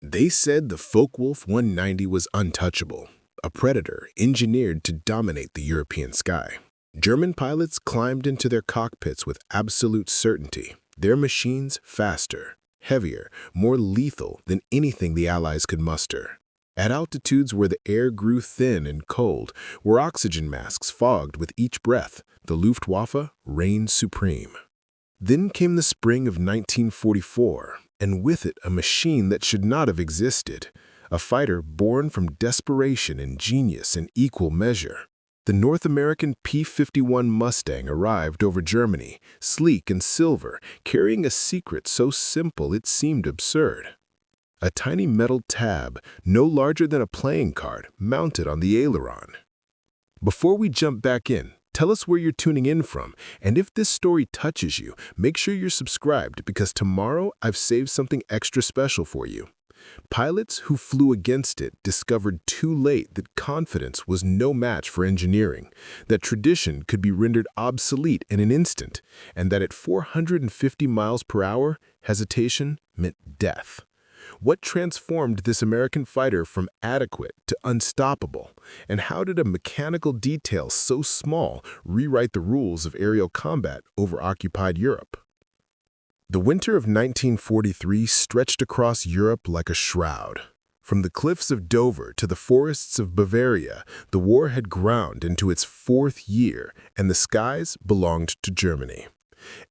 They said the Focke-Wulf 190 was untouchable, a predator engineered to dominate the European sky. German pilots climbed into their cockpits with absolute certainty, their machines faster, heavier, more lethal than anything the Allies could muster. At altitudes where the air grew thin and cold, where oxygen masks fogged with each breath, the Luftwaffe reigned supreme. Then came the spring of 1944, and with it a machine that should not have existed, a fighter born from desperation and genius in equal measure. The North American P-51 Mustang arrived over Germany, sleek and silver, carrying a secret so simple it seemed absurd. A tiny metal tab, no larger than a playing card, mounted on the aileron. Before we jump back in, tell us where you're tuning in from, and if this story touches you, make sure you're subscribed because tomorrow I've saved something extra special for you. Pilots who flew against it discovered too late that confidence was no match for engineering, that tradition could be rendered obsolete in an instant, and that at 450 miles per hour, hesitation meant death. What transformed this American fighter from adequate to unstoppable? And how did a mechanical detail so small rewrite the rules of aerial combat over occupied Europe? The winter of 1943 stretched across Europe like a shroud. From the cliffs of Dover to the forests of Bavaria, the war had ground into its fourth year, and the skies belonged to Germany.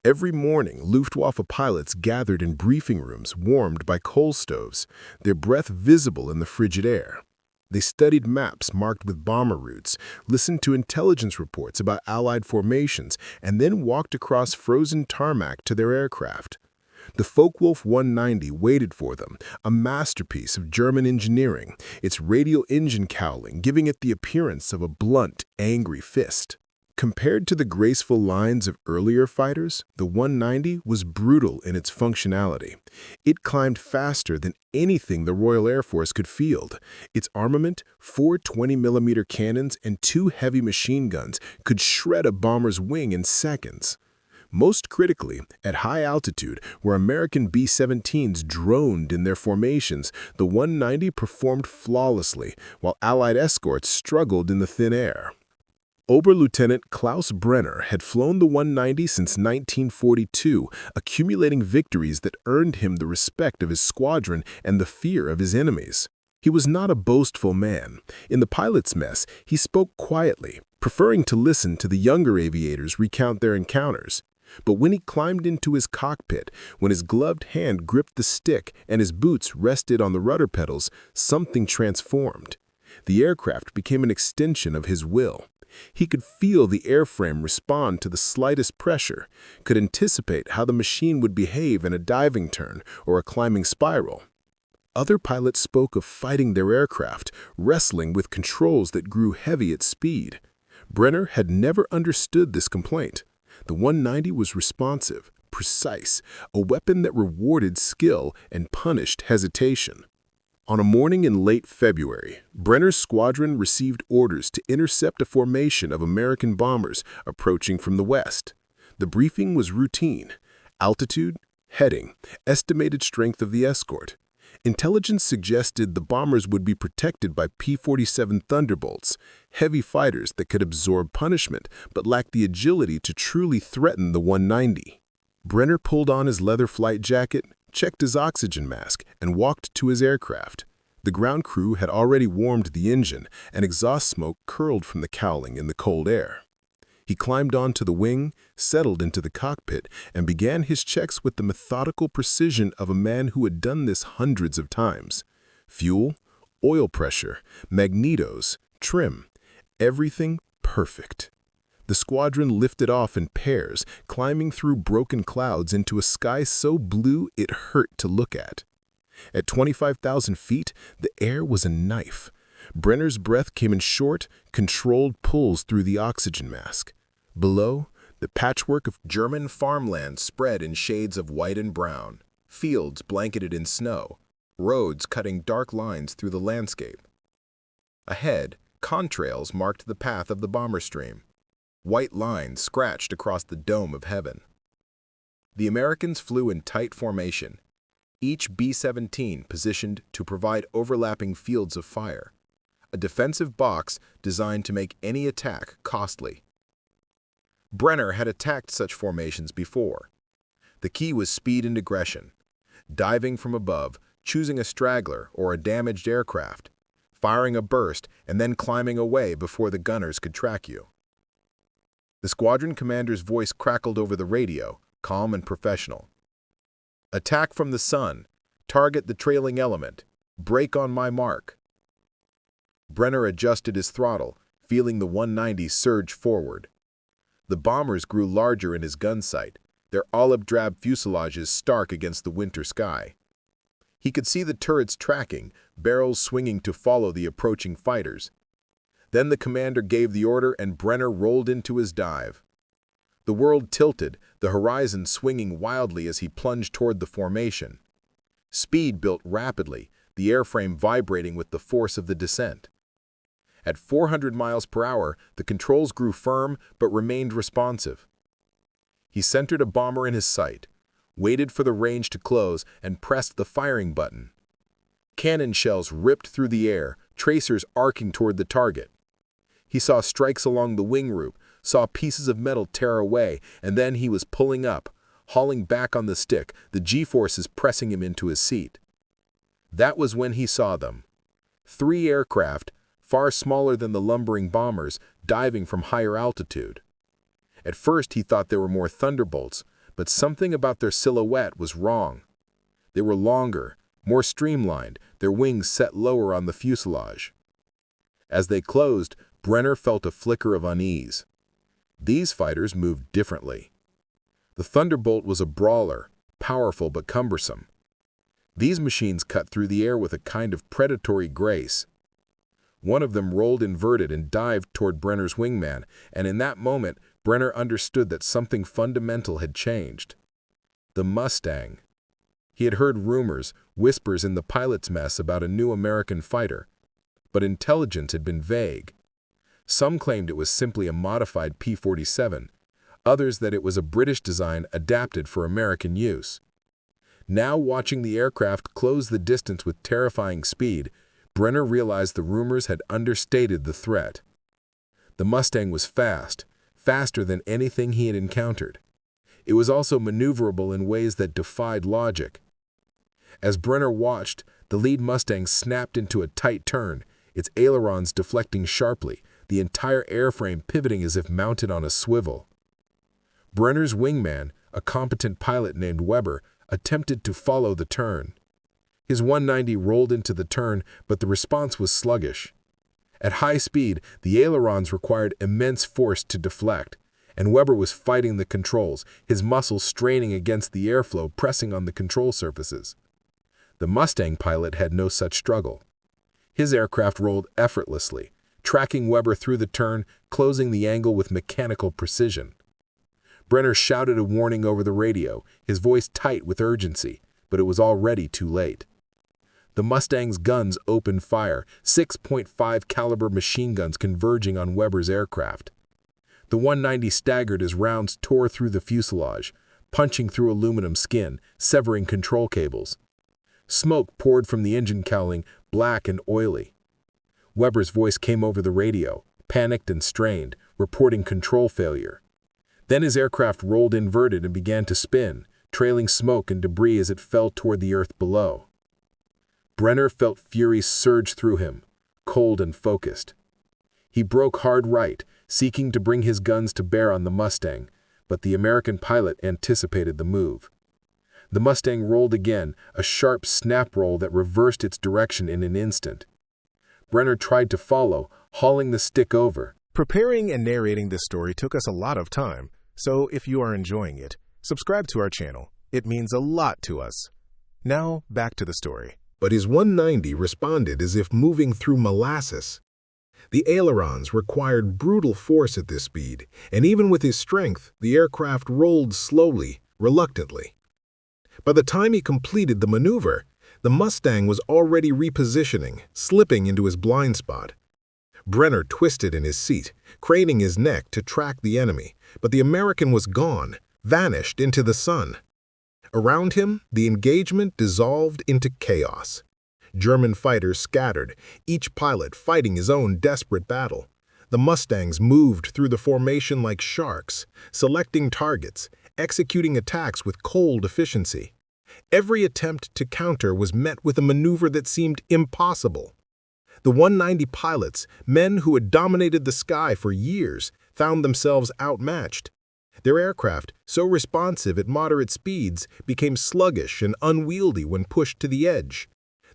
Every morning, Luftwaffe pilots gathered in briefing rooms warmed by coal stoves, their breath visible in the frigid air. They studied maps marked with bomber routes, listened to intelligence reports about Allied formations, and then walked across frozen tarmac to their aircraft. The Focke-Wulf 190 waited for them, a masterpiece of German engineering, its radial engine cowling giving it the appearance of a blunt, angry fist. Compared to the graceful lines of earlier fighters, the 190 was brutal in its functionality. It climbed faster than anything the Royal Air Force could field. Its armament, 4 20mm cannons and 2 heavy machine guns, could shred a bomber's wing in seconds. Most critically, at high altitude, where American B-17s droned in their formations, the 190 performed flawlessly, while Allied escorts struggled in the thin air. Oberlieutenant Klaus Brenner had flown the 190 since 1942, accumulating victories that earned him the respect of his squadron and the fear of his enemies. He was not a boastful man. In the pilot's mess, he spoke quietly, preferring to listen to the younger aviators recount their encounters. But when he climbed into his cockpit, when his gloved hand gripped the stick and his boots rested on the rudder pedals, something transformed. The aircraft became an extension of his will. He could feel the airframe respond to the slightest pressure, could anticipate how the machine would behave in a diving turn or a climbing spiral. Other pilots spoke of fighting their aircraft, wrestling with controls that grew heavy at speed. Brenner had never understood this complaint. The 190 was responsive, precise, a weapon that rewarded skill and punished hesitation. On a morning in late February, Brenner's squadron received orders to intercept a formation of American bombers approaching from the west. The briefing was routine: altitude, heading, estimated strength of the escort. Intelligence suggested the bombers would be protected by P-47 Thunderbolts, heavy fighters that could absorb punishment but lacked the agility to truly threaten the 190. Brenner pulled on his leather flight jacket, checked his oxygen mask, and walked to his aircraft. The ground crew had already warmed the engine, and exhaust smoke curled from the cowling in the cold air. He climbed onto the wing, settled into the cockpit, and began his checks with the methodical precision of a man who had done this hundreds of times. Fuel, oil pressure, magnetos, trim, everything perfect. The squadron lifted off in pairs, climbing through broken clouds into a sky so blue it hurt to look at. At 25,000 feet, the air was a knife. Brenner's breath came in short, controlled pulls through the oxygen mask. Below, the patchwork of German farmland spread in shades of white and brown, fields blanketed in snow, roads cutting dark lines through the landscape. Ahead, contrails marked the path of the bomber stream. White lines scratched across the dome of heaven. The Americans flew in tight formation. each B-17 positioned to provide overlapping fields of fire, a defensive box designed to make any attack costly. Brenner had attacked such formations before. The key was speed and aggression, diving from above, choosing a straggler or a damaged aircraft, firing a burst and then climbing away before the gunners could track you. The squadron commander's voice crackled over the radio, calm and professional. Attack from the sun, target the trailing element, break on my mark. Brenner adjusted his throttle, feeling the 190 surge forward. The bombers grew larger in his gun sight, their olive-drab fuselages stark against the winter sky. He could see the turrets tracking, barrels swinging to follow the approaching fighters. Then the commander gave the order and Brenner rolled into his dive. The world tilted, the horizon swinging wildly as he plunged toward the formation. Speed built rapidly, the airframe vibrating with the force of the descent. At 400 miles per hour, the controls grew firm but remained responsive. He centered a bomber in his sight, waited for the range to close, and pressed the firing button. Cannon shells ripped through the air, tracers arcing toward the target. He saw strikes along the wing root, saw pieces of metal tear away, and then he was pulling up, hauling back on the stick, the G-forces pressing him into his seat. That was when he saw them. 3 aircraft, far smaller than the lumbering bombers, diving from higher altitude. At first he thought they were more Thunderbolts, but something about their silhouette was wrong. They were longer, more streamlined, their wings set lower on the fuselage. As they closed, Brenner felt a flicker of unease. These fighters moved differently. The Thunderbolt was a brawler, powerful but cumbersome. These machines cut through the air with a kind of predatory grace. One of them rolled inverted and dived toward Brenner's wingman, and in that moment, Brenner understood that something fundamental had changed. The Mustang. He had heard rumors, whispers in the pilot's mess about a new American fighter, but intelligence had been vague. Some claimed it was simply a modified P-47, others that it was a British design adapted for American use. Now, watching the aircraft close the distance with terrifying speed, Brenner realized the rumors had understated the threat. The Mustang was fast, faster than anything he had encountered. It was also maneuverable in ways that defied logic. As Brenner watched, the lead Mustang snapped into a tight turn, its ailerons deflecting sharply, the entire airframe pivoting as if mounted on a swivel. Brenner's wingman, a competent pilot named Weber, attempted to follow the turn. His 190 rolled into the turn, but the response was sluggish. At high speed, the ailerons required immense force to deflect, and Weber was fighting the controls, his muscles straining against the airflow pressing on the control surfaces. The Mustang pilot had no such struggle. His aircraft rolled effortlessly, tracking Weber through the turn, closing the angle with mechanical precision. Brenner shouted a warning over the radio, his voice tight with urgency, but it was already too late. The Mustang's guns opened fire, 6.5 caliber machine guns converging on Weber's aircraft. The 190 staggered as rounds tore through the fuselage, punching through aluminum skin, severing control cables. Smoke poured from the engine cowling, black and oily. Weber's voice came over the radio, panicked and strained, reporting control failure. Then his aircraft rolled inverted and began to spin, trailing smoke and debris as it fell toward the earth below. Brenner felt fury surge through him, cold and focused. He broke hard right, seeking to bring his guns to bear on the Mustang, but the American pilot anticipated the move. The Mustang rolled again, a sharp snap roll that reversed its direction in an instant. Brenner tried to follow, hauling the stick over. Preparing and narrating this story took us a lot of time, so if you are enjoying it, subscribe to our channel. It means a lot to us. Now, back to the story. But his 190 responded as if moving through molasses. The ailerons required brutal force at this speed, and even with his strength, the aircraft rolled slowly, reluctantly. By the time he completed the maneuver, the Mustang was already repositioning, slipping into his blind spot. Brenner twisted in his seat, craning his neck to track the enemy, but the American was gone, vanished into the sun. Around him, the engagement dissolved into chaos. German fighters scattered, each pilot fighting his own desperate battle. The Mustangs moved through the formation like sharks, selecting targets, executing attacks with cold efficiency. Every attempt to counter was met with a maneuver that seemed impossible. The 190 pilots, men who had dominated the sky for years, found themselves outmatched. Their aircraft, so responsive at moderate speeds, became sluggish and unwieldy when pushed to the edge.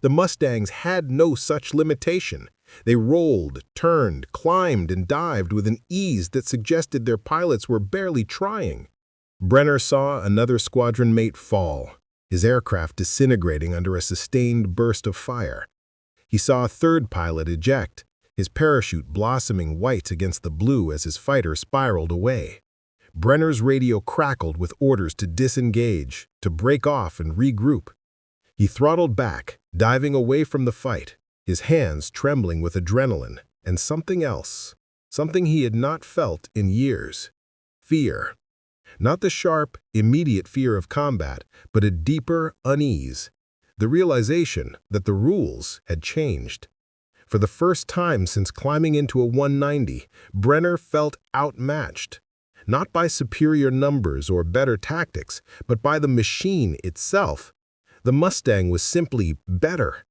The Mustangs had no such limitation. They rolled, turned, climbed, and dived with an ease that suggested their pilots were barely trying. Brenner saw another squadron mate fall, his aircraft disintegrating under a sustained burst of fire. He saw a third pilot eject, his parachute blossoming white against the blue as his fighter spiraled away. Brenner's radio crackled with orders to disengage, to break off and regroup. He throttled back, diving away from the fight, his hands trembling with adrenaline and something else, something he had not felt in years. Fear. Not the sharp, immediate fear of combat, but a deeper unease. The realization that the rules had changed. For the first time since climbing into a 190, Brenner felt outmatched. Not by superior numbers or better tactics, but by the machine itself. The Mustang was simply better.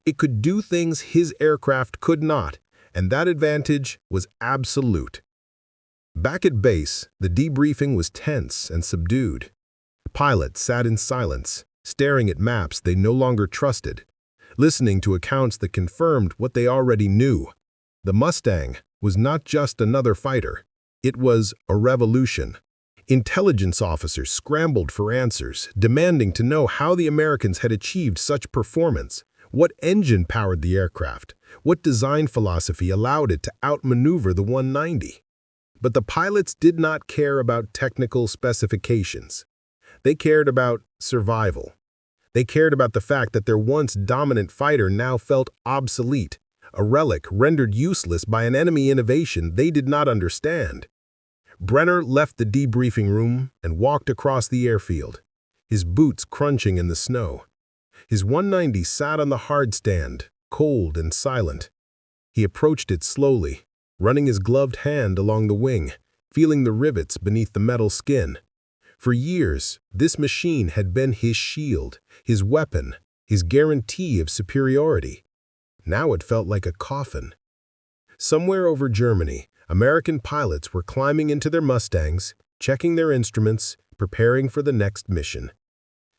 It could do things his aircraft could not, and that advantage was absolute. Back at base, the debriefing was tense and subdued. Pilots sat in silence, staring at maps they no longer trusted, listening to accounts that confirmed what they already knew. The Mustang was not just another fighter. It was a revolution. Intelligence officers scrambled for answers, demanding to know how the Americans had achieved such performance. What engine powered the aircraft? What design philosophy allowed it to outmaneuver the 190? But the pilots did not care about technical specifications. They cared about survival. They cared about the fact that their once dominant fighter now felt obsolete, a relic rendered useless by an enemy innovation they did not understand. Brenner left the debriefing room and walked across the airfield, his boots crunching in the snow. His 190 sat on the hard stand, cold and silent. He approached it slowly, running his gloved hand along the wing, feeling the rivets beneath the metal skin. For years, this machine had been his shield, his weapon, his guarantee of superiority. Now it felt like a coffin. Somewhere over Germany, American pilots were climbing into their Mustangs, checking their instruments, preparing for the next mission.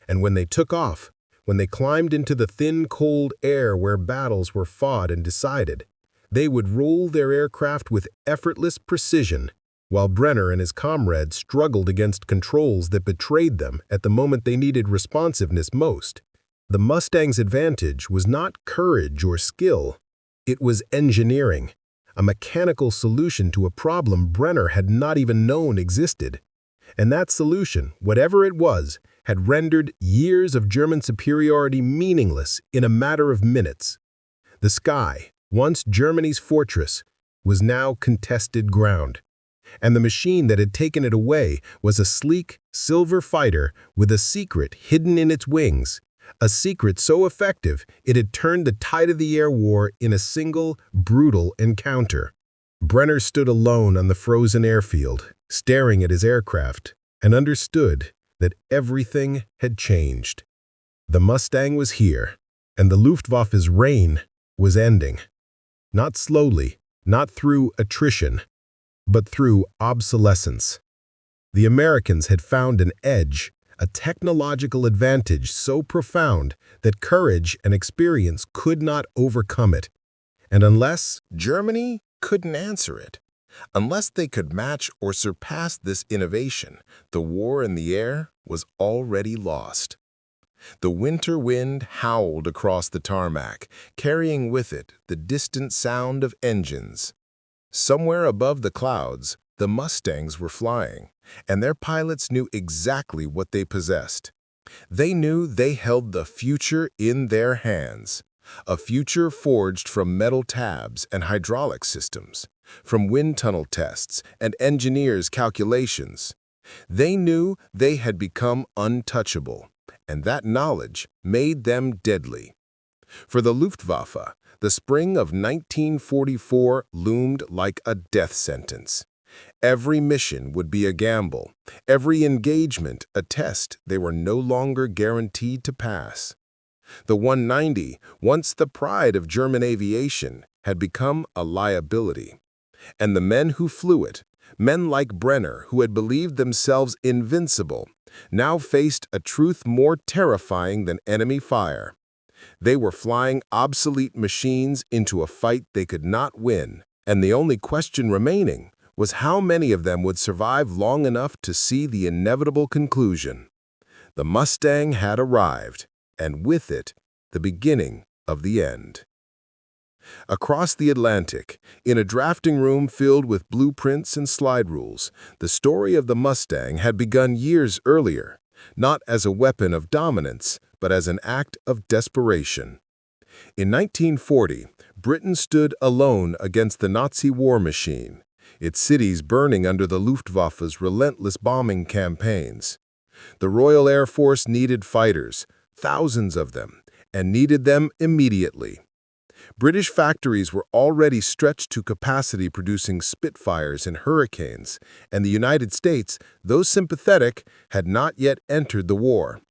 And when they took off, when they climbed into the thin, cold air where battles were fought and decided, they would roll their aircraft with effortless precision, while Brenner and his comrades struggled against controls that betrayed them at the moment they needed responsiveness most. The Mustang's advantage was not courage or skill. It was engineering, a mechanical solution to a problem Brenner had not even known existed. And that solution, whatever it was, had rendered years of German superiority meaningless in a matter of minutes. The sky, once Germany's fortress, was now contested ground. And the machine that had taken it away was a sleek, silver fighter with a secret hidden in its wings, a secret so effective it had turned the tide of the air war in a single, brutal encounter. Brenner stood alone on the frozen airfield, staring at his aircraft, and understood that everything had changed. The Mustang was here, and the Luftwaffe's reign was ending. Not slowly, not through attrition, but through obsolescence. The Americans had found an edge, a technological advantage so profound that courage and experience could not overcome it. And unless Germany couldn't answer it, unless they could match or surpass this innovation, the war in the air was already lost. The winter wind howled across the tarmac, carrying with it the distant sound of engines. Somewhere above the clouds, the Mustangs were flying, and their pilots knew exactly what they possessed. They knew they held the future in their hands, a future forged from metal tabs and hydraulic systems, from wind tunnel tests and engineers' calculations. They knew they had become untouchable, and that knowledge made them deadly. For the Luftwaffe, the spring of 1944 loomed like a death sentence. Every mission would be a gamble, every engagement a test they were no longer guaranteed to pass. The 190, once the pride of German aviation, had become a liability. And the men who flew it, men like Brenner who had believed themselves invincible, now faced a truth more terrifying than enemy fire. They were flying obsolete machines into a fight they could not win, and the only question remaining was how many of them would survive long enough to see the inevitable conclusion. The Mustang had arrived, and with it, the beginning of the end. Across the Atlantic, in a drafting room filled with blueprints and slide rules, the story of the Mustang had begun years earlier, not as a weapon of dominance, but as an act of desperation. In 1940, Britain stood alone against the Nazi war machine, its cities burning under the Luftwaffe's relentless bombing campaigns. The Royal Air Force needed fighters, thousands of them, and needed them immediately. British factories were already stretched to capacity producing Spitfires and Hurricanes, and the United States, though sympathetic, had not yet entered the war.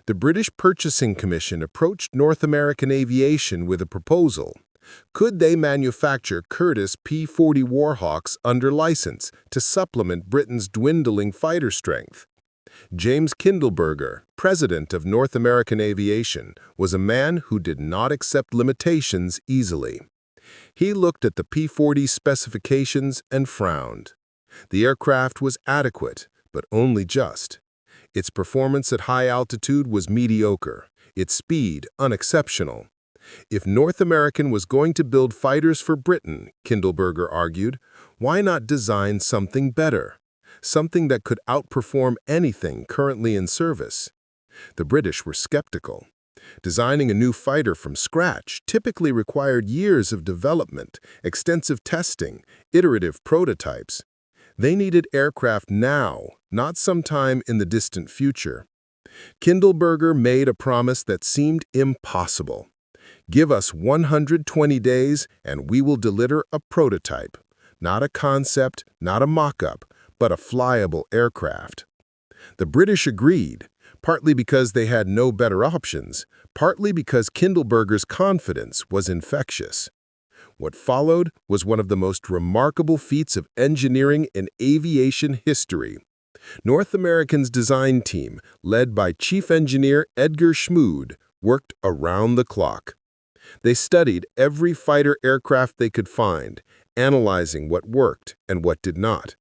The British Purchasing Commission approached North American aviation with a proposal. Could they manufacture Curtiss P-40 Warhawks under license to supplement Britain's dwindling fighter strength? James Kindleberger, president of North American Aviation, was a man who did not accept limitations easily. He looked at the P-40 specifications and frowned. The aircraft was adequate, but only just. Its performance at high altitude was mediocre, its speed unexceptional. If North American was going to build fighters for Britain, Kindleberger argued, why not design something better? Something that could outperform anything currently in service. The British were skeptical. Designing a new fighter from scratch typically required years of development, extensive testing, iterative prototypes. They needed aircraft now, not sometime in the distant future. Kindleberger made a promise that seemed impossible. Give us 120 days and we will deliver a prototype. Not a concept, not a mock-up, but a flyable aircraft. The British agreed, partly because they had no better options, partly because Kindleberger's confidence was infectious. What followed was one of the most remarkable feats of engineering in aviation history. North American's design team, led by Chief Engineer Edgar Schmood, worked around the clock. They studied every fighter aircraft they could find, analyzing what worked and what did not.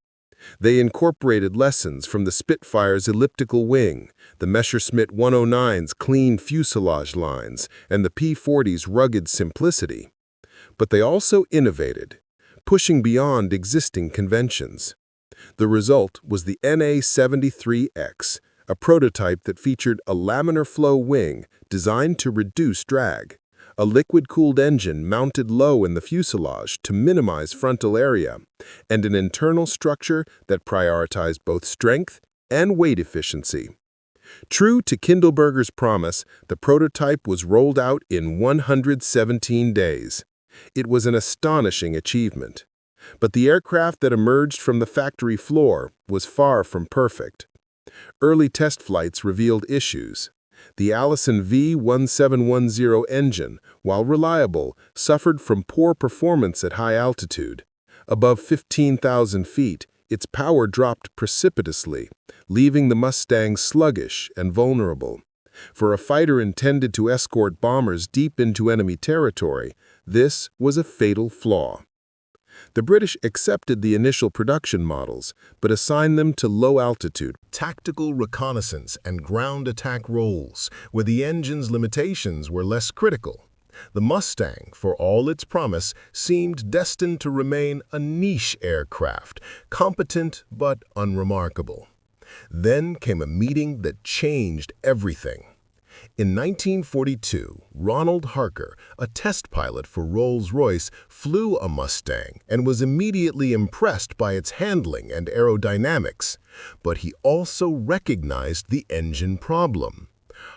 They incorporated lessons from the Spitfire's elliptical wing, the Messerschmitt 109's clean fuselage lines, and the P-40's rugged simplicity. But they also innovated, pushing beyond existing conventions. The result was the NA-73X, a prototype that featured a laminar flow wing designed to reduce drag, a liquid-cooled engine mounted low in the fuselage to minimize frontal area, and an internal structure that prioritized both strength and weight efficiency. True to Kindleberger's promise, the prototype was rolled out in 117 days. It was an astonishing achievement. But the aircraft that emerged from the factory floor was far from perfect. Early test flights revealed issues. The Allison V1710 engine, while reliable, suffered from poor performance at high altitude. Above 15,000 feet, its power dropped precipitously, leaving the Mustang sluggish and vulnerable. For a fighter intended to escort bombers deep into enemy territory, this was a fatal flaw. The British accepted the initial production models, but assigned them to low-altitude, Tactical reconnaissance and ground attack roles, where the engine's limitations were less critical. The Mustang, for all its promise, seemed destined to remain a niche aircraft, competent but unremarkable. Then came a meeting that changed everything. In 1942, Ronald Harker, a test pilot for Rolls-Royce, flew a Mustang and was immediately impressed by its handling and aerodynamics, but he also recognized the engine problem.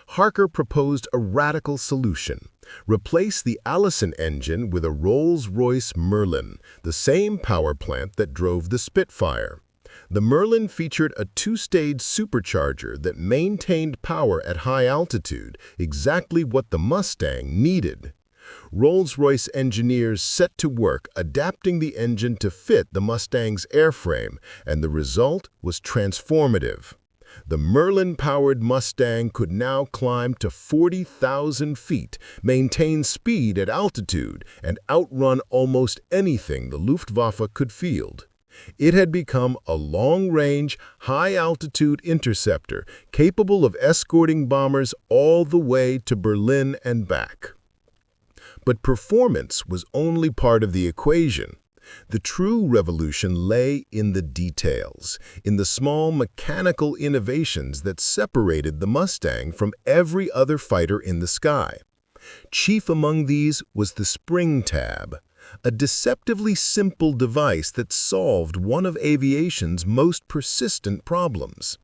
Harker proposed a radical solution: replace the Allison engine with a Rolls-Royce Merlin, the same power plant that drove the Spitfire. The Merlin featured a two-stage supercharger that maintained power at high altitude, exactly what the Mustang needed. Rolls-Royce engineers set to work adapting the engine to fit the Mustang's airframe, and the result was transformative. The Merlin-powered Mustang could now climb to 40,000 feet, maintain speed at altitude, and outrun almost anything the Luftwaffe could field. It had become a long-range, high-altitude interceptor capable of escorting bombers all the way to Berlin and back. But performance was only part of the equation. The true revolution lay in the details, in the small mechanical innovations that separated the Mustang from every other fighter in the sky. Chief among these was the spring tab, a deceptively simple device that solved one of aviation's most persistent problems.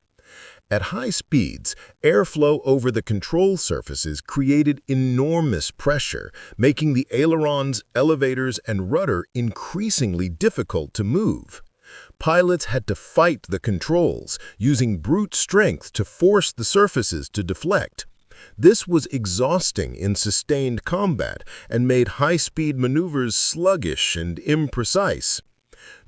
At high speeds, airflow over the control surfaces created enormous pressure, making the ailerons, elevators, and rudder increasingly difficult to move. Pilots had to fight the controls, using brute strength to force the surfaces to deflect. This was exhausting in sustained combat and made high-speed maneuvers sluggish and imprecise.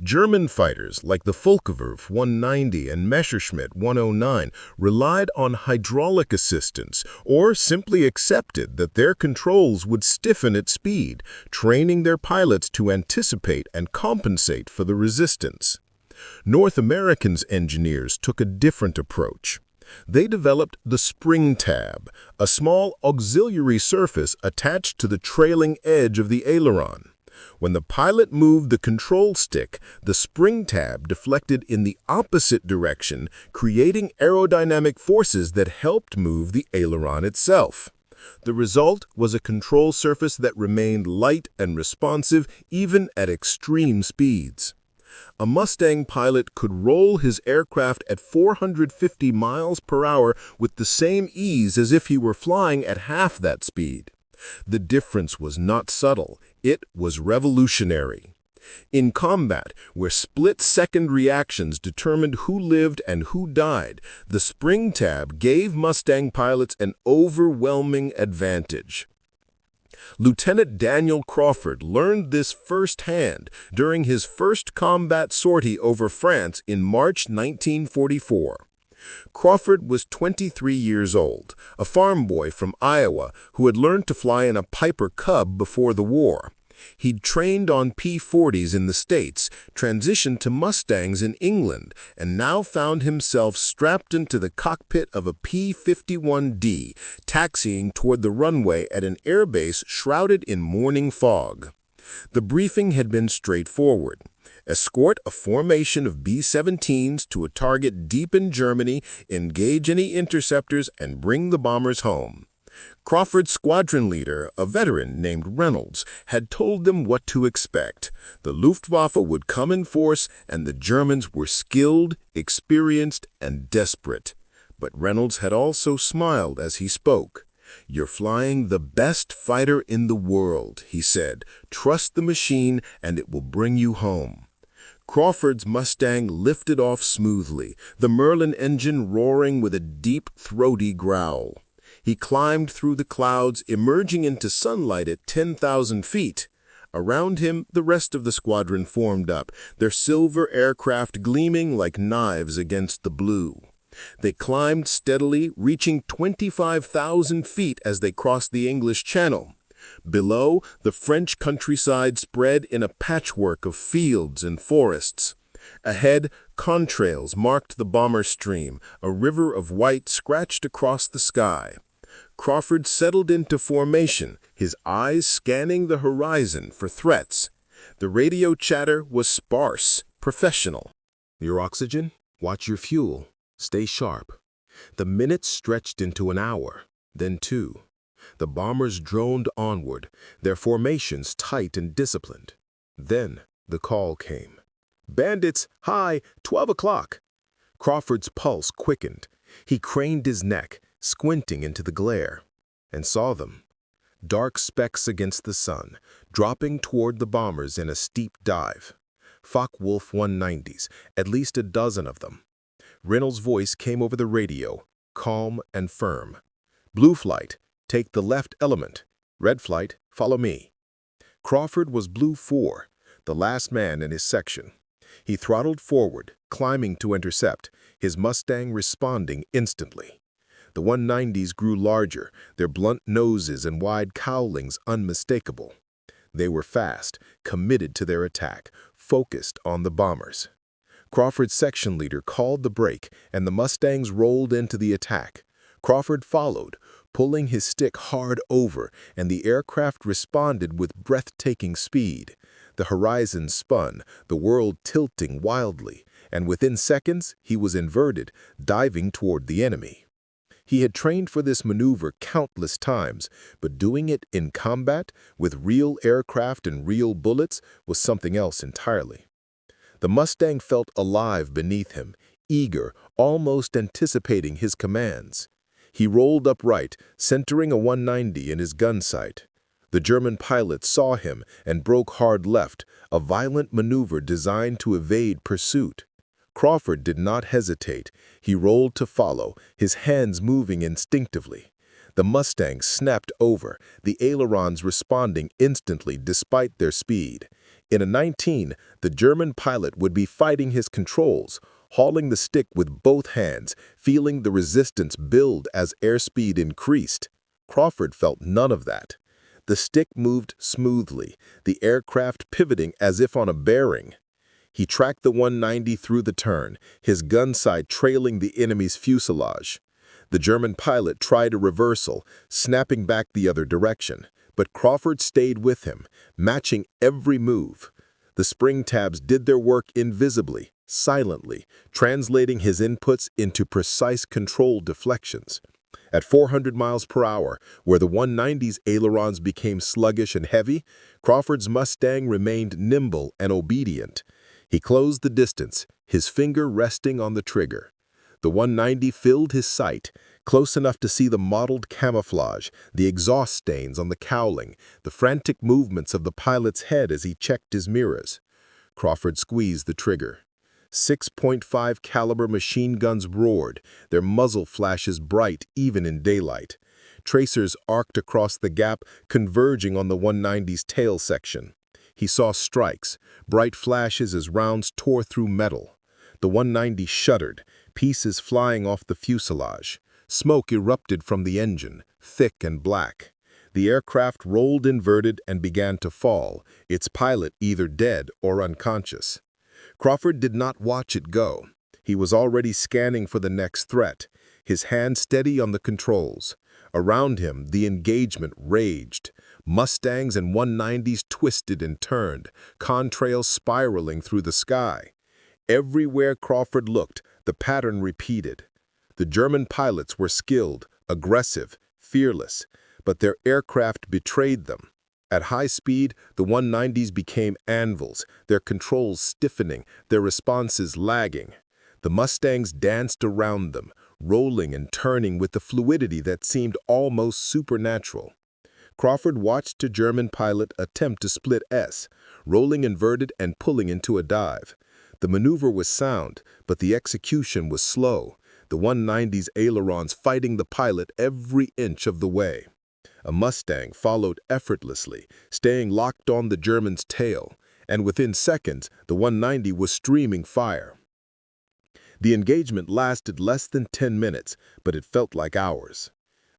German fighters like the Focke-Wulf 190 and Messerschmitt 109 relied on hydraulic assistance or simply accepted that their controls would stiffen at speed, training their pilots to anticipate and compensate for the resistance. North Americans' engineers took a different approach. They developed the spring tab, a small auxiliary surface attached to the trailing edge of the aileron. When the pilot moved the control stick, the spring tab deflected in the opposite direction, creating aerodynamic forces that helped move the aileron itself. The result was a control surface that remained light and responsive even at extreme speeds. A Mustang pilot could roll his aircraft at 450 miles per hour with the same ease as if he were flying at half that speed. The difference was not subtle, it was revolutionary. In combat, where split-second reactions determined who lived and who died, the spring tab gave Mustang pilots an overwhelming advantage. Lieutenant Daniel Crawford learned this firsthand during his first combat sortie over France in March 1944. Crawford was 23 years old, a farm boy from Iowa who had learned to fly in a Piper Cub before the war. He'd trained on P-40s in the States, transitioned to Mustangs in England, and now found himself strapped into the cockpit of a P-51D, taxiing toward the runway at an airbase shrouded in morning fog. The briefing had been straightforward. Escort a formation of B-17s to a target deep in Germany, engage any interceptors, and bring the bombers home. Crawford's squadron leader, a veteran named Reynolds, had told them what to expect. The Luftwaffe would come in force, and the Germans were skilled, experienced, and desperate. But Reynolds had also smiled as he spoke. "You're flying the best fighter in the world," he said. "Trust the machine, and it will bring you home." Crawford's Mustang lifted off smoothly, the Merlin engine roaring with a deep, throaty growl. He climbed through the clouds, emerging into sunlight at 10,000 feet. Around him, the rest of the squadron formed up, their silver aircraft gleaming like knives against the blue. They climbed steadily, reaching 25,000 feet as they crossed the English Channel. Below, the French countryside spread in a patchwork of fields and forests. Ahead, contrails marked the bomber stream, a river of white scratched across the sky. Crawford settled into formation, his eyes scanning the horizon for threats. The radio chatter was sparse, professional. "Your oxygen? Watch your fuel. Stay sharp." The minutes stretched into an hour. then two. The bombers droned onward, their formations tight and disciplined. Then the call came. "Bandits, high, 12 o'clock!" Crawford's pulse quickened. He craned his neck, squinting into the glare, and saw them. Dark specks against the sun, dropping toward the bombers in a steep dive. Focke-Wulf 190s, at least a dozen of them. Reynolds' voice came over the radio, calm and firm. "Blue flight, take the left element. Red flight, follow me." Crawford was Blue 4, the last man in his section. He throttled forward, climbing to intercept, his Mustang responding instantly. The 190s grew larger, their blunt noses and wide cowlings unmistakable. They were fast, committed to their attack, focused on the bombers. Crawford's section leader called the brake, and the Mustangs rolled into the attack. Crawford followed, pulling his stick hard over, and the aircraft responded with breathtaking speed. The horizon spun, the world tilting wildly, and within seconds he was inverted, diving toward the enemy. He had trained for this maneuver countless times, but doing it in combat, with real aircraft and real bullets, was something else entirely. The Mustang felt alive beneath him, eager, almost anticipating his commands. He rolled upright, centering a 190 in his gun sight. The German pilot saw him and broke hard left, a violent maneuver designed to evade pursuit. Crawford did not hesitate. He rolled to follow, his hands moving instinctively. The Mustang snapped over, the ailerons responding instantly despite their speed. In a 19, the German pilot would be fighting his controls, hauling the stick with both hands, feeling the resistance build as airspeed increased. Crawford felt none of that. The stick moved smoothly, the aircraft pivoting as if on a bearing. He tracked the 190 through the turn, his gun sight trailing the enemy's fuselage. The German pilot tried a reversal, snapping back the other direction, but Crawford stayed with him, matching every move. The spring tabs did their work invisibly, silently, translating his inputs into precise control deflections. At 400 miles per hour, where the 190's ailerons became sluggish and heavy, Crawford's Mustang remained nimble and obedient. He closed the distance, his finger resting on the trigger. The 190 filled his sight, close enough to see the mottled camouflage, the exhaust stains on the cowling, the frantic movements of the pilot's head as he checked his mirrors. Crawford squeezed the trigger. 6.5 caliber machine guns roared, their muzzle flashes bright even in daylight. Tracers arced across the gap, converging on the 190's tail section. He saw strikes, bright flashes as rounds tore through metal. The 190 shuddered, pieces flying off the fuselage. Smoke erupted from the engine, thick and black. The aircraft rolled inverted and began to fall, its pilot either dead or unconscious. Crawford did not watch it go. He was already scanning for the next threat, his hand steady on the controls. Around him, the engagement raged. Mustangs and 190s twisted and turned, contrails spiraling through the sky. Everywhere Crawford looked, the pattern repeated. The German pilots were skilled, aggressive, fearless, but their aircraft betrayed them. At high speed, the 190s became anvils, their controls stiffening, their responses lagging. The Mustangs danced around them, rolling and turning with the fluidity that seemed almost supernatural. Crawford watched a German pilot attempt to split S, rolling inverted and pulling into a dive. The maneuver was sound, but the execution was slow, the 190's ailerons fighting the pilot every inch of the way. A Mustang followed effortlessly, staying locked on the German's tail, and within seconds, the 190 was streaming fire. The engagement lasted less than 10 minutes, but it felt like hours.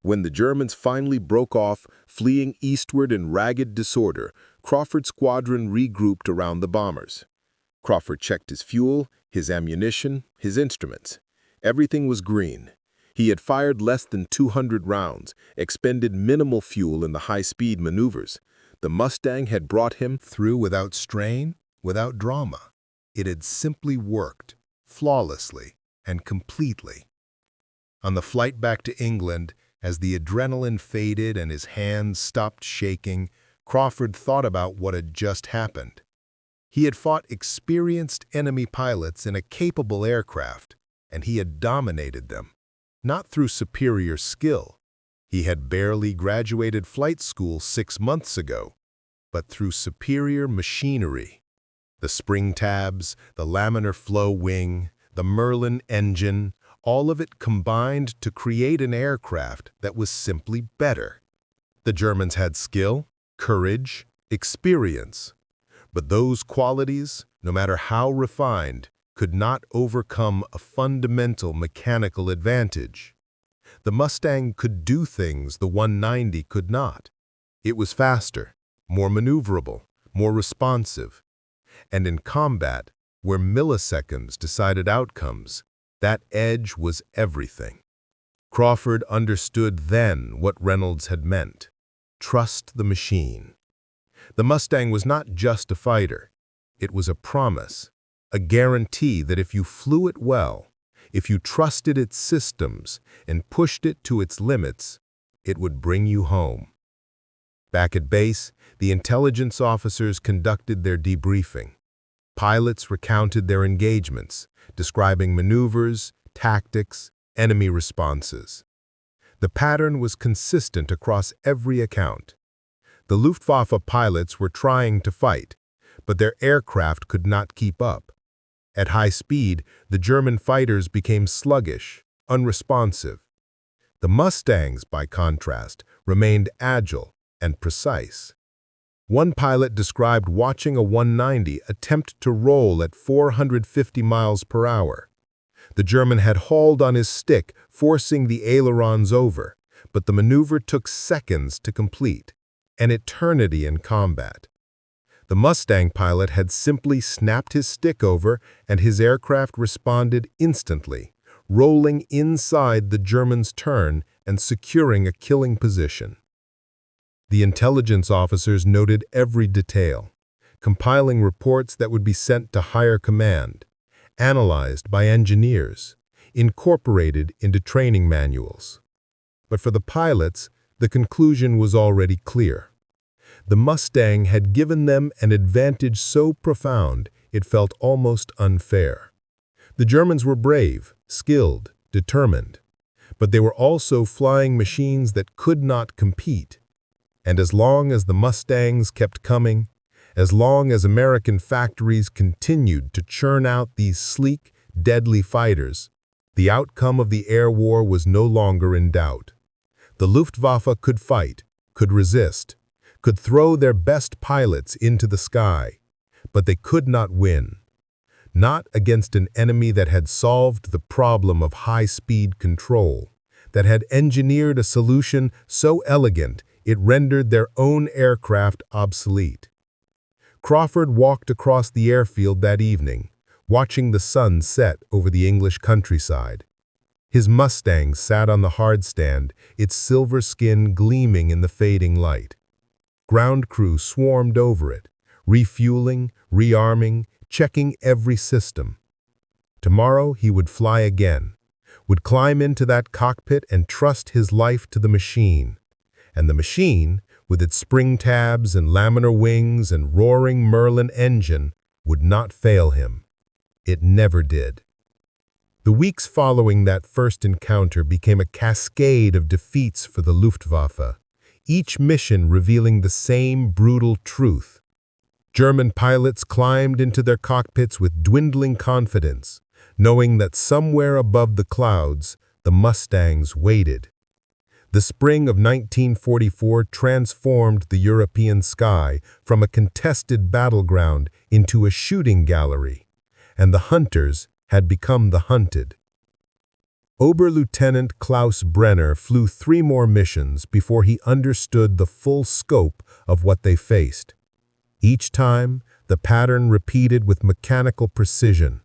When the Germans finally broke off, fleeing eastward in ragged disorder, Crawford's squadron regrouped around the bombers. Crawford checked his fuel, his ammunition, his instruments. Everything was green. He had fired less than 200 rounds, expended minimal fuel in the high-speed maneuvers. The Mustang had brought him Through without strain, without drama. It had simply worked, flawlessly and completely. On the flight back to England, As the adrenaline faded and his hands stopped shaking, Crawford thought about what had just happened. He had fought experienced enemy pilots in a capable aircraft, and he had dominated them, not through superior skill. He had barely graduated flight school 6 months ago, but through superior machinery. The spring tabs, the laminar flow wing, the Merlin engine, all of it combined to create an aircraft that was simply better. The Germans had skill, courage, experience, but those qualities, no matter how refined, could not overcome a fundamental mechanical advantage. The Mustang could do things the 190 could not. It was faster, more maneuverable, more responsive. And in combat, where milliseconds decided outcomes, that edge was everything. Crawford understood then what Reynolds had meant. Trust the machine. The Mustang was not just a fighter. It was a promise, a guarantee that if you flew it well, if you trusted its systems and pushed it to its limits, it would bring you home. Back at base, the intelligence officers conducted their debriefing. Pilots recounted their engagements, describing maneuvers, tactics, enemy responses. The pattern was consistent across every account. The Luftwaffe pilots were trying to fight, but their aircraft could not keep up. At high speed, the German fighters became sluggish, unresponsive. The Mustangs, by contrast, remained agile and precise. One pilot described watching a 190 attempt to roll at 450 miles per hour. The German had hauled on his stick, forcing the ailerons over, but the maneuver took seconds to complete, an eternity in combat. The Mustang pilot had simply snapped his stick over, and his aircraft responded instantly, rolling inside the German's turn and securing a killing position. The intelligence officers noted every detail, compiling reports that would be sent to higher command, analyzed by engineers, incorporated into training manuals. But for the pilots, the conclusion was already clear. The Mustang had given them an advantage so profound it felt almost unfair. The Germans were brave, skilled, determined, but they were also flying machines that could not compete. And as long as the Mustangs kept coming, as long as American factories continued to churn out these sleek, deadly fighters, the outcome of the air war was no longer in doubt. The Luftwaffe could fight, could resist, could throw their best pilots into the sky, but they could not win. Not against an enemy that had solved the problem of high-speed control, that had engineered a solution so elegant it rendered their own aircraft obsolete. Crawford walked across the airfield that evening, watching the sun set over the English countryside. His Mustang sat on the hardstand, its silver skin gleaming in the fading light. Ground crew swarmed over it, refueling, rearming, checking every system. Tomorrow he would fly again, would climb into that cockpit and trust his life to the machine. And the machine, with its spring tabs and laminar wings and roaring Merlin engine, would not fail him. It never did. The weeks following that first encounter became a cascade of defeats for the Luftwaffe, each mission revealing the same brutal truth. German pilots climbed into their cockpits with dwindling confidence, knowing that somewhere above the clouds, the Mustangs waited. The spring of 1944 transformed the European sky from a contested battleground into a shooting gallery, and the hunters had become the hunted. Oberlieutenant Klaus Brenner flew 3 more missions before he understood the full scope of what they faced. Each time, the pattern repeated with mechanical precision.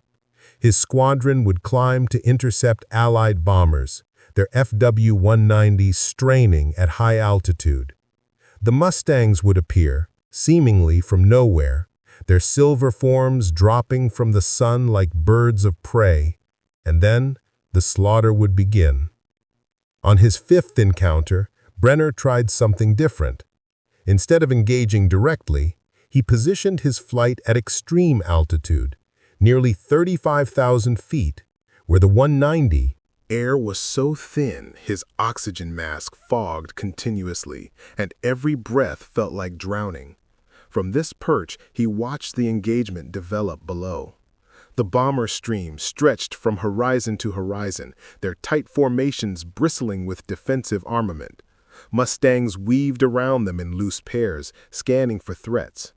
His squadron would climb to intercept Allied bombers, their FW-190s straining at high altitude. The Mustangs would appear, seemingly from nowhere, their silver forms dropping from the sun like birds of prey, and then the slaughter would begin. On his fifth encounter, Brenner tried something different. Instead of engaging directly, he positioned his flight at extreme altitude, nearly 35,000 feet, where the 190 Air was so thin, his oxygen mask fogged continuously, and every breath felt like drowning. From this perch, he watched the engagement develop below. The bomber stream stretched from horizon to horizon, their tight formations bristling with defensive armament. Mustangs weaved around them in loose pairs, scanning for threats.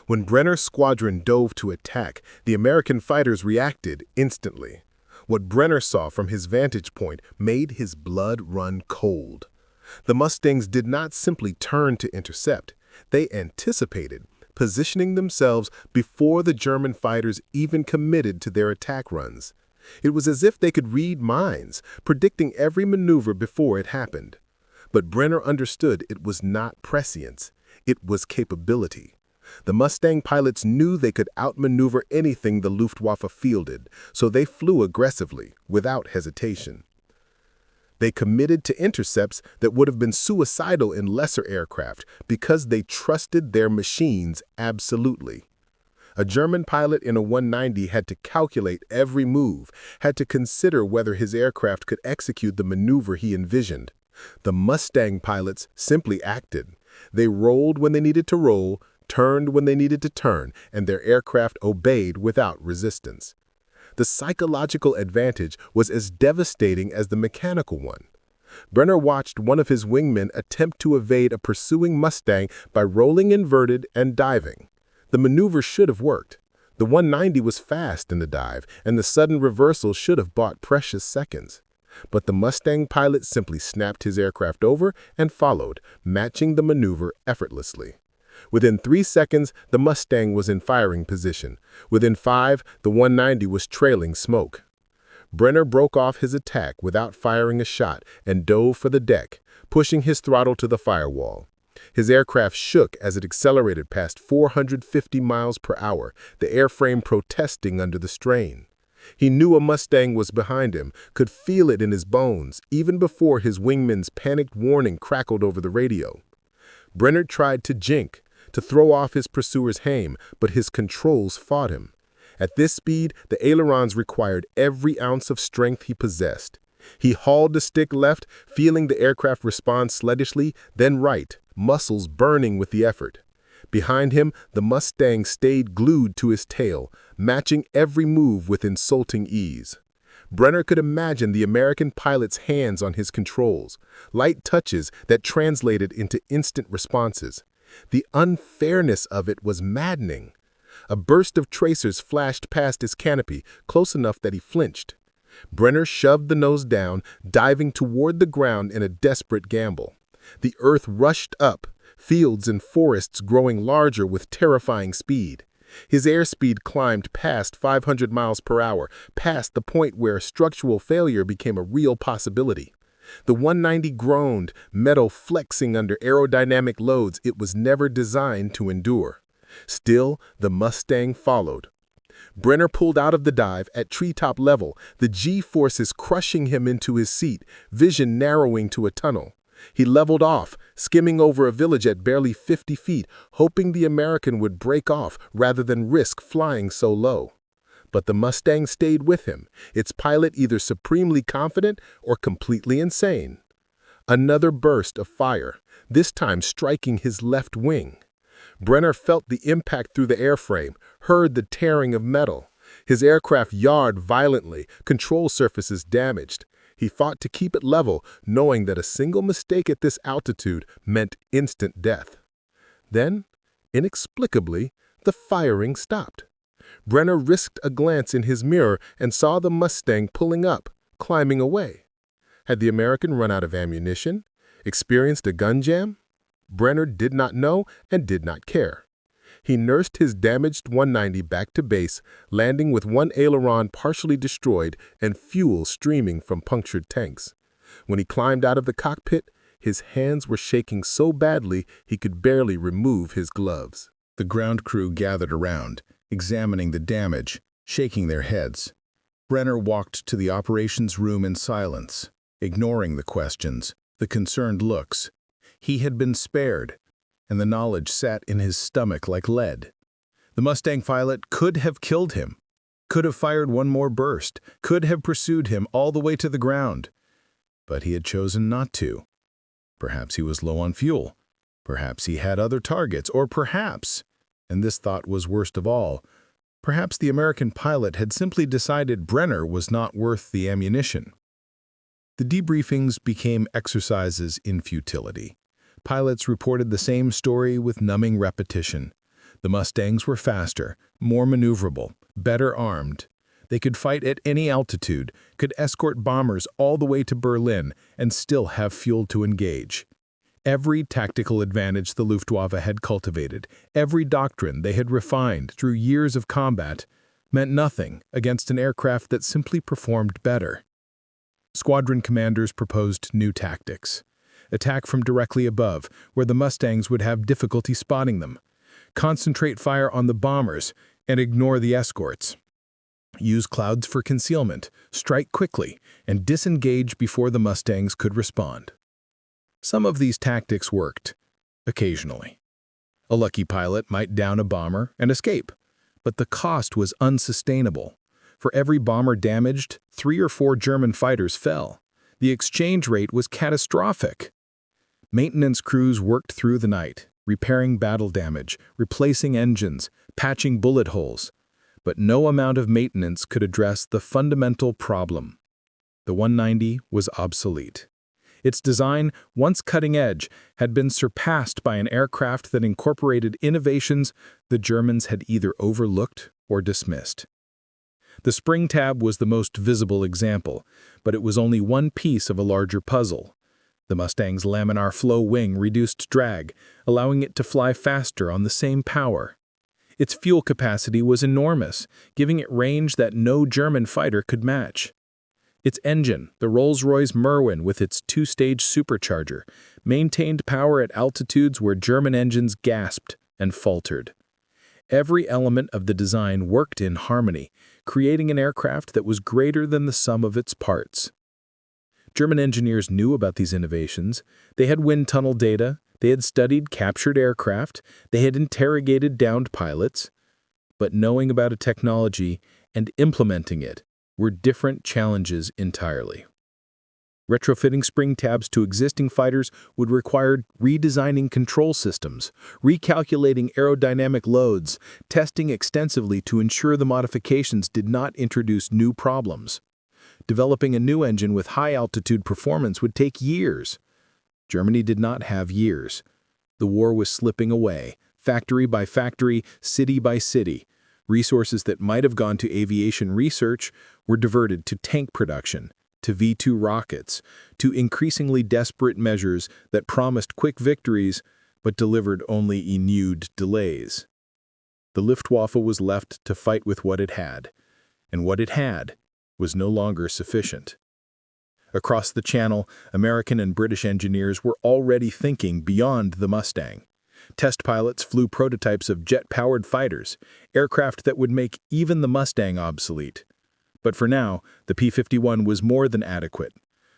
When Brenner's squadron dove to attack, the American fighters reacted instantly. What Brenner saw from his vantage point made his blood run cold. The Mustangs did not simply turn to intercept. They anticipated, positioning themselves before the German fighters even committed to their attack runs. It was as if they could read minds, predicting every maneuver before it happened. But Brenner understood it was not prescience. It was capability. The Mustang pilots knew they could outmaneuver anything the Luftwaffe fielded, so they flew aggressively, without hesitation. They committed to intercepts that would have been suicidal in lesser aircraft because they trusted their machines absolutely. A German pilot in a 190 had to calculate every move, had to consider whether his aircraft could execute the maneuver he envisioned. The Mustang pilots simply acted. They rolled when they needed to roll, turned when they needed to turn, and their aircraft obeyed without resistance. The psychological advantage was as devastating as the mechanical one. Brenner watched one of his wingmen attempt to evade a pursuing Mustang by rolling inverted and diving. The maneuver should have worked. The 190 was fast in the dive, and the sudden reversal should have bought precious seconds. But the Mustang pilot simply snapped his aircraft over and followed, matching the maneuver effortlessly. Within 3 seconds, the Mustang was in firing position. Within 5, the 190 was trailing smoke. Brenner broke off his attack without firing a shot and dove for the deck, pushing his throttle to the firewall. His aircraft shook as it accelerated past 450 miles per hour, the airframe protesting under the strain. He knew a Mustang was behind him, could feel it in his bones, even before his wingman's panicked warning crackled over the radio. Brenner tried to jink, to throw off his pursuer's aim, but his controls fought him. At this speed, the ailerons required every ounce of strength he possessed. He hauled the stick left, feeling the aircraft respond sluggishly, then right, muscles burning with the effort. Behind him, the Mustang stayed glued to his tail, matching every move with insulting ease. Brenner could imagine the American pilot's hands on his controls, light touches that translated into instant responses. The unfairness of it was maddening. A burst of tracers flashed past his canopy, close enough that he flinched. Brenner shoved the nose down, diving toward the ground in a desperate gamble. The earth rushed up, fields and forests growing larger with terrifying speed. His airspeed climbed past 500 miles per hour, past the point where structural failure became a real possibility. The 190 groaned, metal flexing under aerodynamic loads it was never designed to endure. Still, the Mustang followed. Brenner pulled out of the dive at treetop level, the G-forces crushing him into his seat, vision narrowing to a tunnel. He leveled off, skimming over a village at barely 50 feet, hoping the American would break off rather than risk flying so low. But the Mustang stayed with him, its pilot either supremely confident or completely insane. Another burst of fire, this time striking his left wing. Brenner felt the impact through the airframe, heard the tearing of metal. His aircraft yawed violently, control surfaces damaged. He fought to keep it level, knowing that a single mistake at this altitude meant instant death. Then, inexplicably, the firing stopped. Brenner risked a glance in his mirror and saw the Mustang pulling up, climbing away. Had the American run out of ammunition? Experienced a gun jam? Brenner did not know and did not care. He nursed his damaged 190 back to base, landing with one aileron partially destroyed and fuel streaming from punctured tanks. When he climbed out of the cockpit, his hands were shaking so badly he could barely remove his gloves. The ground crew gathered around, examining the damage, shaking their heads. Brenner walked to the operations room in silence. ignoring the questions, the concerned looks. He had been spared, and the knowledge sat in his stomach like lead. The Mustang pilot could have killed him, could have fired one more burst, could have pursued him all the way to the ground. But he had chosen not to. Perhaps he was low on fuel. Perhaps he had other targets, or perhaps, and this thought was worst of all, perhaps the American pilot had simply decided Brenner was not worth the ammunition. The debriefings became exercises in futility. Pilots reported the same story with numbing repetition. The Mustangs were faster, more maneuverable, better armed. They could fight at any altitude, could escort bombers all the way to Berlin, and still have fuel to engage. Every tactical advantage the Luftwaffe had cultivated, every doctrine they had refined through years of combat, meant nothing against an aircraft that simply performed better. Squadron commanders proposed new tactics. Attack from directly above, where the Mustangs would have difficulty spotting them. Concentrate fire on the bombers and ignore the escorts. Use clouds for concealment, strike quickly, and disengage before the Mustangs could respond. Some of these tactics worked, occasionally. A lucky pilot might down a bomber and escape, but the cost was unsustainable. For every bomber damaged, 3 or 4 German fighters fell. The exchange rate was catastrophic. Maintenance crews worked through the night, repairing battle damage, replacing engines, patching bullet holes. But no amount of maintenance could address the fundamental problem. The 190 was obsolete. Its design, once cutting-edge, had been surpassed by an aircraft that incorporated innovations the Germans had either overlooked or dismissed. The spring tab was the most visible example, but it was only one piece of a larger puzzle. The Mustang's laminar flow wing reduced drag, allowing it to fly faster on the same power. Its fuel capacity was enormous, giving it range that no German fighter could match. Its engine, the Rolls-Royce Merwin with its 2-stage supercharger, maintained power at altitudes where German engines gasped and faltered. Every element of the design worked in harmony, creating an aircraft that was greater than the sum of its parts. German engineers knew about these innovations. They had wind tunnel data, they had studied captured aircraft, they had interrogated downed pilots. But knowing about a technology and implementing it were different challenges entirely. Retrofitting spring tabs to existing fighters would require redesigning control systems, recalculating aerodynamic loads, testing extensively to ensure the modifications did not introduce new problems. Developing a new engine with high-altitude performance would take years. Germany did not have years. The war was slipping away, factory by factory, city by city. Resources that might have gone to aviation research were diverted to tank production, to V-2 rockets, to increasingly desperate measures that promised quick victories but delivered only renewed delays. The Luftwaffe was left to fight with what it had, and what it had was no longer sufficient. Across the Channel, American and British engineers were already thinking beyond the Mustang. Test pilots flew prototypes of jet-powered fighters, aircraft that would make even the Mustang obsolete. But for now, the P-51 was more than adequate.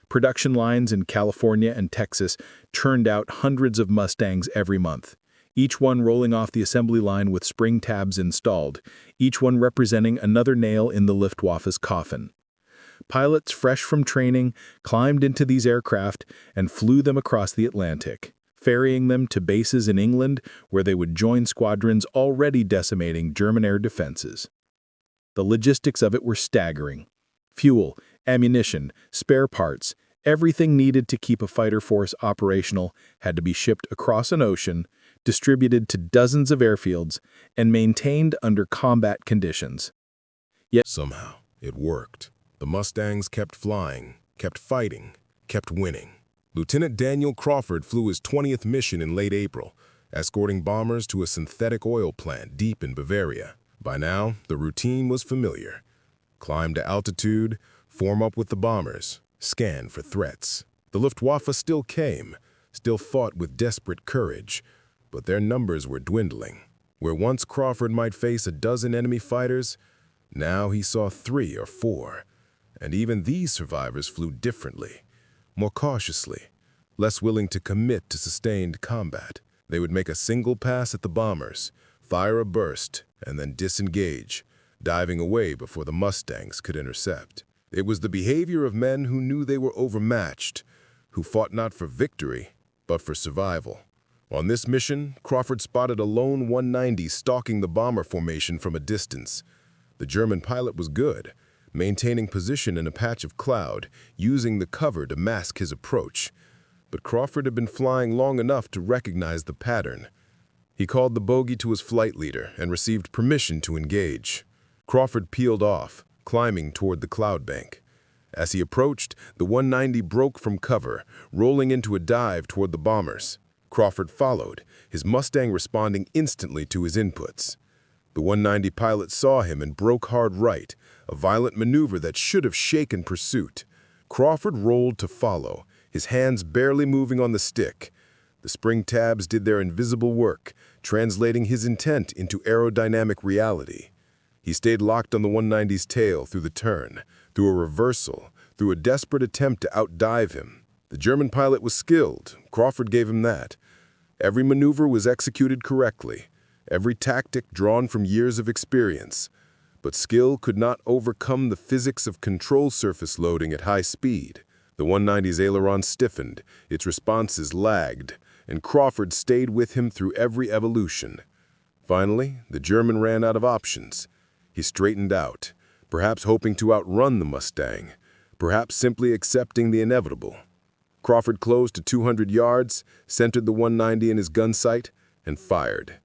Production lines in California and Texas churned out hundreds of Mustangs every month, each one rolling off the assembly line with spring tabs installed, each one representing another nail in the Luftwaffe's coffin. Pilots fresh from training climbed into these aircraft and flew them across the Atlantic, ferrying them to bases in England where they would join squadrons already decimating German air defenses. The logistics of it were staggering. Fuel, ammunition, spare parts, everything needed to keep a fighter force operational had to be shipped across an ocean, distributed to dozens of airfields, and maintained under combat conditions. Yet somehow, it worked. The Mustangs kept flying, kept fighting, kept winning. Lieutenant Daniel Crawford flew his 20th mission in late April, escorting bombers to a synthetic oil plant deep in Bavaria. By now, the routine was familiar. Climb to altitude, form up with the bombers, scan for threats. The Luftwaffe still came, still fought with desperate courage, but their numbers were dwindling. Where once Crawford might face a dozen enemy fighters, now he saw 3 or 4. And even these survivors flew differently. more cautiously, less willing to commit to sustained combat. They would make a single pass at the bombers, fire a burst, and then disengage, diving away before the Mustangs could intercept. It was the behavior of men who knew they were overmatched, who fought not for victory, but for survival. On this mission, Crawford spotted a lone 190 stalking the bomber formation from a distance. The German pilot was good, maintaining position in a patch of cloud, using the cover to mask his approach. But Crawford had been flying long enough to recognize the pattern. He called the bogey to his flight leader and received permission to engage. Crawford peeled off, climbing toward the cloud bank. As he approached, the 190 broke from cover, rolling into a dive toward the bombers. Crawford followed, his Mustang responding instantly to his inputs. The 190 pilot saw him and broke hard right, a violent maneuver that should have shaken pursuit. Crawford rolled to follow, his hands barely moving on the stick. The spring tabs did their invisible work, translating his intent into aerodynamic reality. He stayed locked on the 190's tail through the turn, through a reversal, through a desperate attempt to outdive him. The German pilot was skilled, Crawford gave him that. Every maneuver was executed correctly, every tactic drawn from years of experience. But skill could not overcome the physics of control surface loading at high speed. The 190's aileron stiffened, its responses lagged, and Crawford stayed with him through every evolution. Finally, the German ran out of options. He straightened out, perhaps hoping to outrun the Mustang, perhaps simply accepting the inevitable. Crawford closed to 200 yards, centered the 190 in his gun sight, and fired.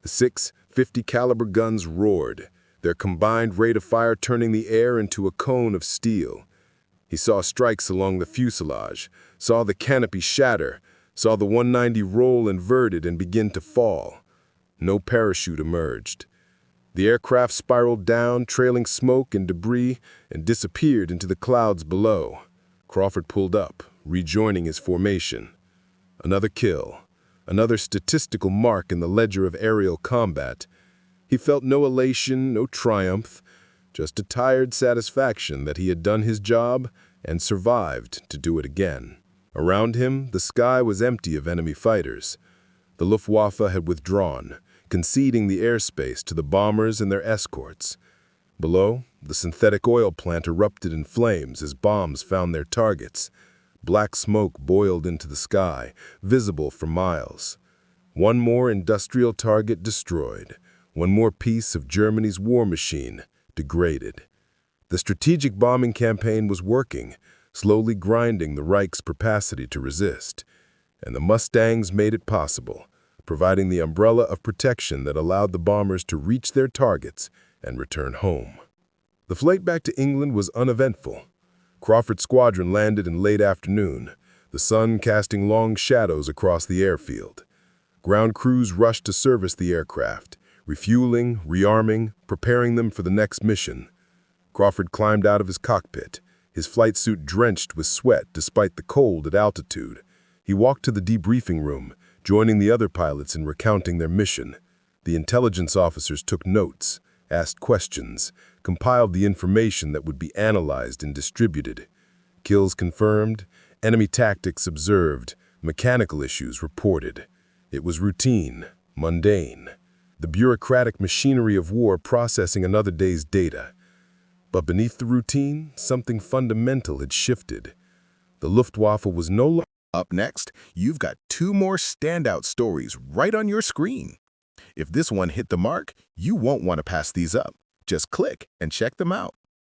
The 6 .50 caliber guns roared, their combined rate of fire turning the air into a cone of steel. He saw strikes along the fuselage, saw the canopy shatter, saw the 190 roll inverted and begin to fall. No parachute emerged. The aircraft spiraled down, trailing smoke and debris, and disappeared into the clouds below. Crawford pulled up, rejoining his formation. Another kill, another statistical mark in the ledger of aerial combat. He felt no elation, no triumph, just a tired satisfaction that he had done his job and survived to do it again. Around him, the sky was empty of enemy fighters. The Luftwaffe had withdrawn, conceding the airspace to the bombers and their escorts. Below, the synthetic oil plant erupted in flames as bombs found their targets. Black smoke boiled into the sky, visible for miles. One more industrial target destroyed, one more piece of Germany's war machine degraded. The strategic bombing campaign was working, slowly grinding the Reich's capacity to resist. And the Mustangs made it possible, providing the umbrella of protection that allowed the bombers to reach their targets and return home. The flight back to England was uneventful. Crawford's squadron landed in late afternoon, the sun casting long shadows across the airfield. Ground crews rushed to service the aircraft, refueling, rearming, preparing them for the next mission. Crawford climbed out of his cockpit, his flight suit drenched with sweat despite the cold at altitude. He walked to the debriefing room, joining the other pilots in recounting their mission. The intelligence officers took notes, asked questions, compiled the information that would be analyzed and distributed. Kills confirmed, enemy tactics observed, mechanical issues reported. It was routine, mundane, the bureaucratic machinery of war processing another day's data. But beneath the routine, something fundamental had shifted. The Luftwaffe was no longer... Up next, you've got 2 more standout stories right on your screen. If this one hit the mark, you won't want to pass these up. Just click and check them out.